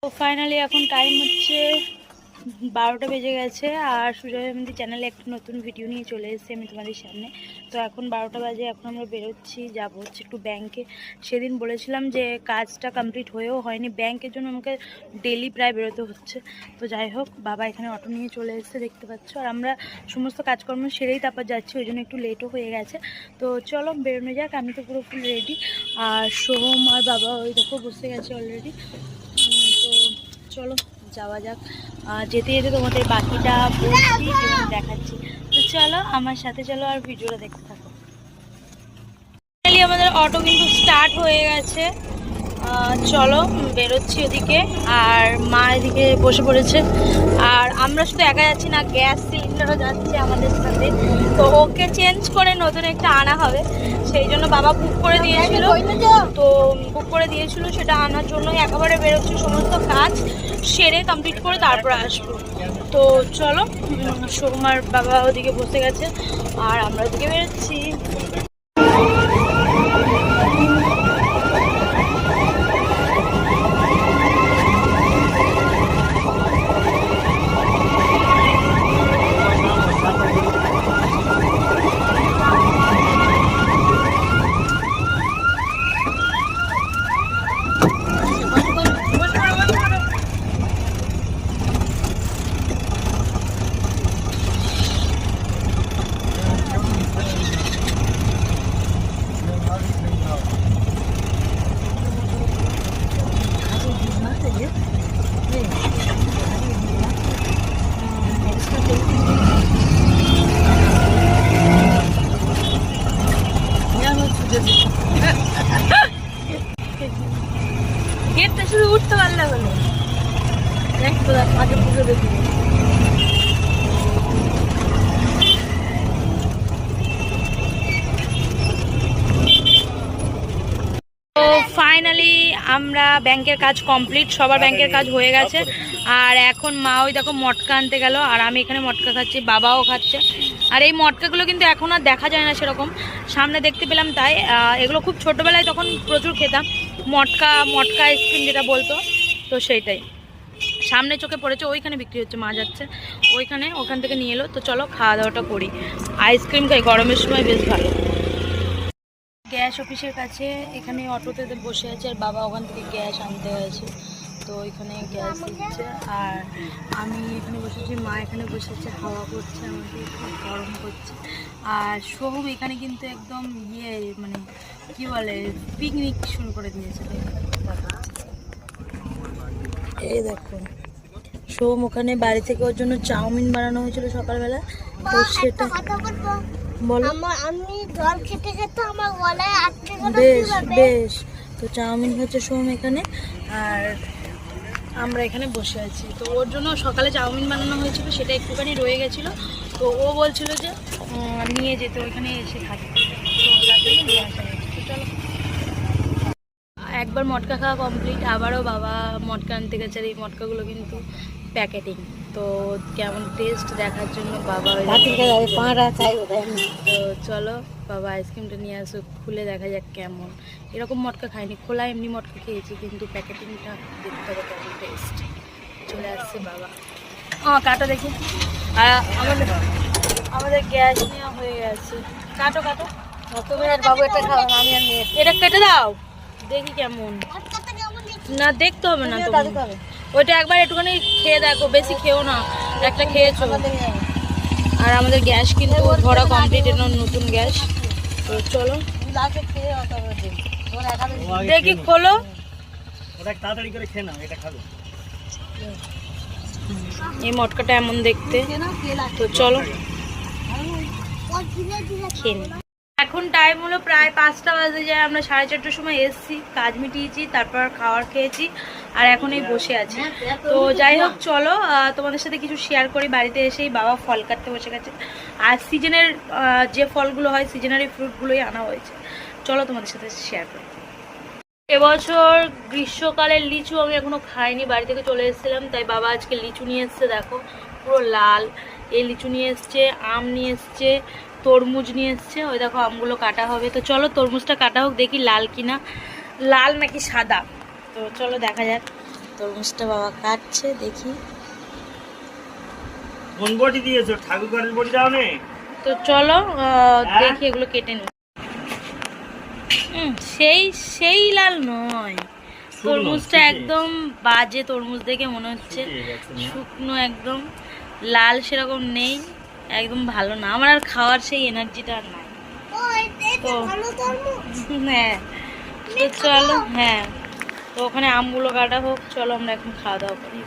তো ফাইনালি এখন টাইম হচ্ছে 12টা বেজে গেছে। আর সুজয় ফ্যামিলি চ্যানেলে একটা নতুন ভিডিও নিয়ে চলে এসেছি আমি তোমাদের সামনে। তো এখন 12টা বাজে, এখন আমরা বেরোচ্ছি, যাবো হচ্ছে একটু ব্যাংকে। সেদিন বলেছিলাম যে কাজটা কমপ্লিট হয়েও হয়নি, ব্যাংকের জন্য আমাকে ডেলি প্রায় বেরোতে হচ্ছে। তো যাই হোক, বাবা এখানে অটো নিয়ে চলে এসেছে দেখতে পাচ্ছ। আর আমরা সমস্ত কাজকর্ম সেরেই তারপর যাচ্ছি, ওই জন্য একটু লেটও হয়ে গেছে। তো চলো বেরোনো যাক। আমি তো পুরো ফুল রেডি, আর সোহম আর বাবা ওই দেখো বসে গেছে অলরেডি। তো চলো যাওয়া যাক। যেতে যেতে তোমাদের বাকিটা বলছি এবং দেখাচ্ছি। তো চলো আমার সাথে চলো আর ভিডিওটা দেখতে থাকো। আমাদের অটো কিন্তু স্টার্ট হয়ে গেছে, চলো বেরোচ্ছি ওদিকে। আর মা এদিকে বসে পড়েছে, আর আমরা শুধু একা যাচ্ছি না, গ্যাস সিলিন্ডারও যাচ্ছে আমাদের সাথে। তো ওকে চেঞ্জ করে নতুন একটা আনা হবে, সেই জন্য বাবা বুক করে দিয়েছিল। তো বুক করে দিয়েছিল, সেটা আনার জন্যই একেবারে বেরোচ্ছি, সমস্ত কাজ সেরে কমপ্লিট করে তারপরে আসবো। তো চলো, সোমার বাবা ওদিকে বসে গেছে আর আমরা ওদিকে বেরোচ্ছি। গেটটা শুধু উঠতে পারলে হলো, আগে পুজো দেখি। তো ফাইনালি আমরা ব্যাংকের কাজ কমপ্লিট, সবার ব্যাংকের কাজ হয়ে গেছে। আর এখন মা ওই দেখো মটকা আনতে গেল, আর আমি এখানে মটকা খাচ্ছি, বাবাও খাচ্ছে। আর এই মটকাগুলো কিন্তু এখন আর দেখা যায় না সেরকম, সামনে দেখতে পেলাম তাই। এগুলো খুব ছোটোবেলায় তখন প্রচুর খেতাম, মটকা আইসক্রিম যেটা বলতো, তো সেইটাই সামনে চোখে পড়েছে। ওইখানে বিক্রি হচ্ছে, মা যাচ্ছে ওখান থেকে নিয়ে এলো। তো চলো খাওয়া দাওয়াটা করি, আইসক্রিম খাই, গরমের সময় বেশ ভালো। গ্যাস অফিসের কাছে এখানে অটোতে বসে আছে, আর বাবা ওখান থেকে গ্যাস আনতে গেছে। তো এখানে গ্যাস দিচ্ছে, আর আমি এখানে বসেছি, মা এখানে বসেছে, হাওয়া করছে, আমাকে খুব গরম করছে। আর সোহম এখানে কিন্তু একদম মানে কি বলে, পিকনিক শুরু করে দিয়েছে। এই দেখো, সোহম ওখানে বাড়ি থেকে ওর জন্য চাউমিন বানানো হয়েছিল সকালবেলা, তো সেটা বলো। আমি জল খেতে খেতে আমার গলায় আটকে গেল। বেশ তো চাউমিন হচ্ছে সোহম এখানে, আর আমরা এখানে বসে আছি। তো ওর জন্য সকালে চাউমিন বানানো হয়েছিল, সেটা একটুখানি রয়ে গেছিলো। তো ও বলছিল যে নিয়ে যেতে, ওইখানে এসে খাবে, তো ওটার জন্য নিয়ে আসা হয়েছে। চলো, একবার মটকা খাওয়া কমপ্লিট, আবারও বাবা মটকা আনতে গেছে। আর এই মটকাগুলো কিন্তু প্যাকেটিং, তো কেমন টেস্ট দেখার জন্য বাবা তো চলো বাবা আইসক্রিমটা নিয়ে আসুক, খুলে দেখা যাক কেমন। এরকম মটকা খাইনি, খোলা এমনি মটকা খেয়েছি, কিন্তু প্যাকেটিংটা দেখতে হবে কেমন টেস্ট। চলে আসছে বাবা, কাটো দেখি। আর আমাদের গ্যাস নেওয়া হয়ে গেছে, কাটো তুমি আর বাবু এটা খাও, আমি আর নিয়ে এটা কেটে দাও, দেখি কেমন। না দেখতে হবে না, ওইটা একবার একটুখানি খেয়ে দেখো, বেশি খেও না, একটা খেয়েছো। আর আমাদের গ্যাস কিন্তু ভরা কমপ্লিট, এটা নতুন গ্যাস। তো চলো দেখি, খোলো, এই মটকাটা এমন দেখতে। তো চলো খেয়ে নি। এখন টাইম হলো প্রায় 5টা বাজে যায়, আমরা 4:30টার সময় এসেছি, কাজ মিটিয়েছি, তারপর খাওয়ার খেয়েছি, আর এখন এই বসে আছি। তো যাই হোক, চলো তোমাদের সাথে কিছু শেয়ার করি। বাড়িতে এসেই বাবা ফল কাটতে বসে গেছে, আর সিজনের যে ফলগুলো হয়, সিজনারি ফ্রুটগুলোই আনা হয়েছে। চলো তোমাদের সাথে শেয়ার করি। এবছর গ্রীষ্মকালের লিচু আমি এখনো খাইনি, বাড়ি থেকে চলে এসেছিলাম, তাই বাবা আজকে লিচু নিয়ে এসছে, দেখো পুরো লাল। এই লিচু নিয়ে এসছে, আম নিয়ে এসছে, তরমুজ নিয়ে এসছে, ওই দেখো আমগুলো কাটা হবে। তো চলো তরমুজটা কাটা হোক, দেখি লাল কিনা, লাল নাকি সাদা। তো চলো দেখা যাক। তরমুজটা বাবা কাটছে, দেখি। কোন বটি দিয়েছো? ঠাকুর ঘরের বটি দাও নে। তো চলো দেখি এগুলো কেটে নি। সেই সেই লাল নয়, তরমুজটা একদম বাজে তরমুজ দেখে মনে হচ্ছে, শুকনো একদম, লাল সেরকম নেই, একদম ভালো না। আমার আর খাওয়ার সেই এনার্জিটা আর নাই। তো হ্যাঁ, তো চলো, হ্যাঁ, তো ওখানে আমগুলো কাটা হোক, চলো আমরা এখন খাওয়া দাওয়া করি।